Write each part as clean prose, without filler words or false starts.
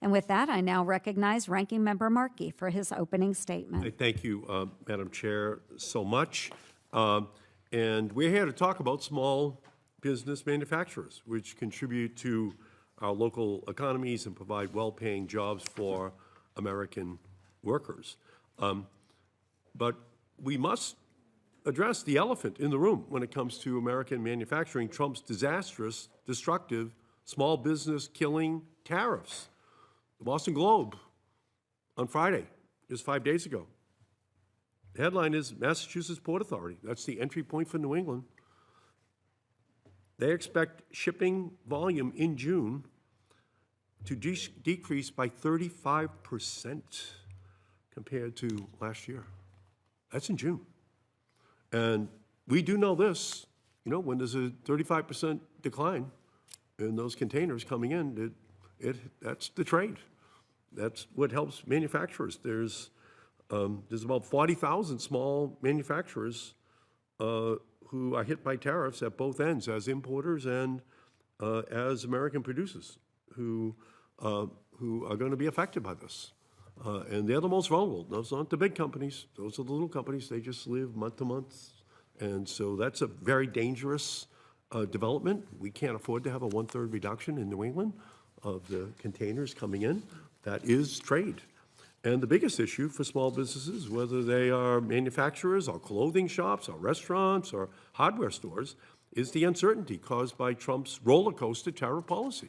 And with that, I now recognize Ranking Member Markey for his opening statement. Thank you, Madam Chair, so much. And we're here to talk about small business manufacturers, which contribute to our local economies and provide well-paying jobs for American workers. But we must address the elephant in the room when it comes to American manufacturing, Trump's disastrous, destructive, small business killing tariffs. The Boston Globe on Friday, just 5 days ago. The headline is Massachusetts Port Authority. That's the entry point for New England. They expect shipping volume in June to decrease by 35% compared to last year. That's in June. And we do know this, when there's a 35% decline in those containers coming in, that's the trade. That's what helps manufacturers. There's about 40,000 small manufacturers who are hit by tariffs at both ends, as importers and as American producers, who are going to be affected by this. And they're the most vulnerable. Those aren't the big companies. Those are the little companies. They just live month to month. And so that's a very dangerous development. We can't afford to have a 1/3 reduction in New England of the containers coming in. That is trade. And the biggest issue for small businesses, whether they are manufacturers or clothing shops or restaurants or hardware stores, is the uncertainty caused by Trump's roller coaster tariff policy.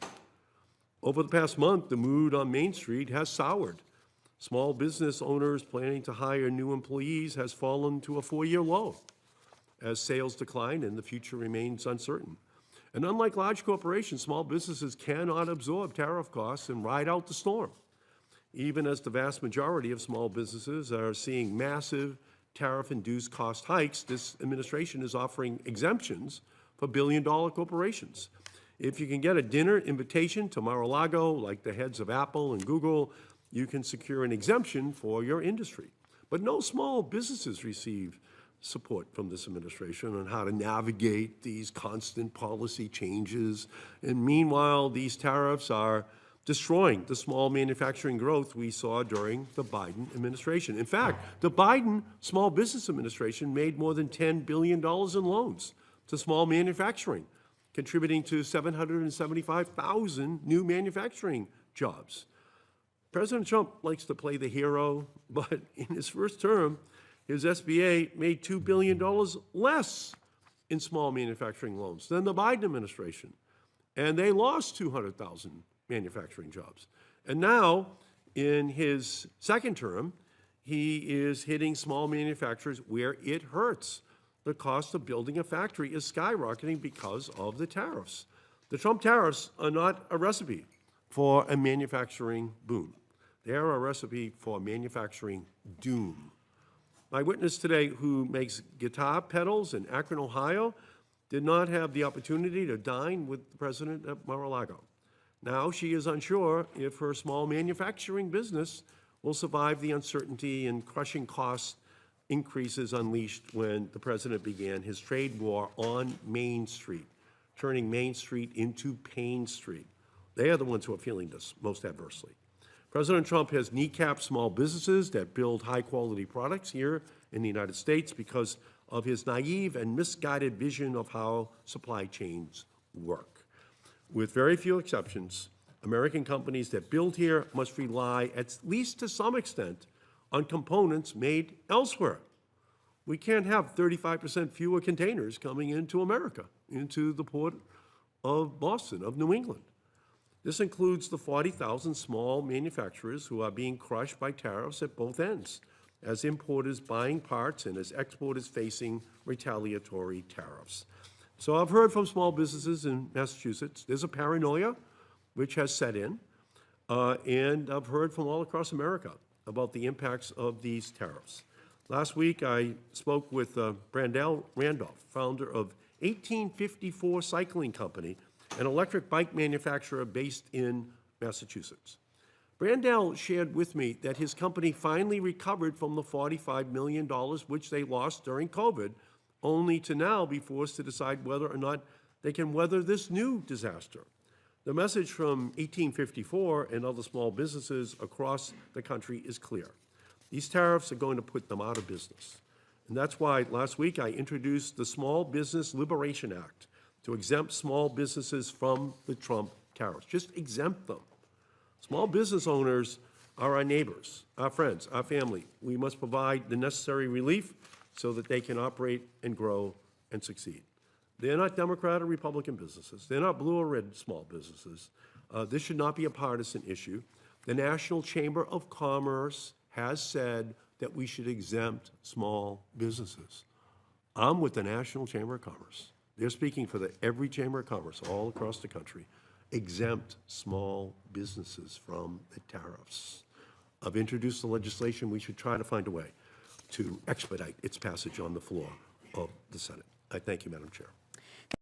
Over the past month, the mood on Main Street has soured. Small business owners planning to hire new employees has fallen to a 4-year low as sales decline and the future remains uncertain. And unlike large corporations, small businesses cannot absorb tariff costs and ride out the storm, even as the vast majority of small businesses are seeing massive tariff-induced cost hikes. This administration is offering exemptions for billion-dollar corporations. If you can get a dinner invitation to Mar-a-Lago, like the heads of Apple and Google, you can secure an exemption for your industry. But no small businesses receive support from this administration on how to navigate these constant policy changes. And meanwhile, these tariffs are destroying the small manufacturing growth we saw during the Biden administration. In fact, the Biden Small Business Administration made more than $10 billion in loans to small manufacturing, contributing to 775,000 new manufacturing jobs. President Trump likes to play the hero, but in his first term, his SBA made $2 billion less in small manufacturing loans than the Biden administration, and they lost 200,000 manufacturing jobs. And now, in his second term, he is hitting small manufacturers where it hurts. The cost of building a factory is skyrocketing because of the tariffs. The Trump tariffs are not a recipe for a manufacturing boom. They are a recipe for manufacturing doom. My witness today, who makes guitar pedals in Akron, Ohio, did not have the opportunity to dine with the president at Mar-a-Lago. Now she is unsure if her small manufacturing business will survive the uncertainty and crushing cost increases unleashed when the president began his trade war on Main Street, turning Main Street into Pain Street. They are the ones who are feeling this most adversely. President Trump has kneecapped small businesses that build high-quality products here in the United States because of his naive and misguided vision of how supply chains work. With very few exceptions, American companies that build here must rely, at least to some extent, on components made elsewhere. We can't have 35% fewer containers coming into America, into the port of Boston, of New England. This includes the 40,000 small manufacturers who are being crushed by tariffs at both ends, as importers buying parts and as exporters facing retaliatory tariffs. So I've heard from small businesses in Massachusetts. There's a paranoia which has set in, and I've heard from all across America about the impacts of these tariffs. Last week, I spoke with Brandell Randolph, founder of 1854 Cycling Company, an electric bike manufacturer based in Massachusetts. Brandell shared with me that his company finally recovered from the $45 million which they lost during COVID, only to now be forced to decide whether or not they can weather this new disaster. The message from 1854 and other small businesses across the country is clear. These tariffs are going to put them out of business. And that's why last week I introduced the Small Business Liberation Act to exempt small businesses from the Trump tariffs. Just exempt them. Small business owners are our neighbors, our friends, our family. We must provide the necessary relief so that they can operate and grow and succeed. They're not Democrat or Republican businesses. They're not blue or red small businesses. This should not be a partisan issue. The National Chamber of Commerce has said that we should exempt small businesses. I'm with the National Chamber of Commerce. They're speaking for every Chamber of Commerce all across the country. Exempt small businesses from the tariffs. I've introduced the legislation. We should try to find a way to expedite its passage on the floor of the Senate. I thank you, Madam Chair.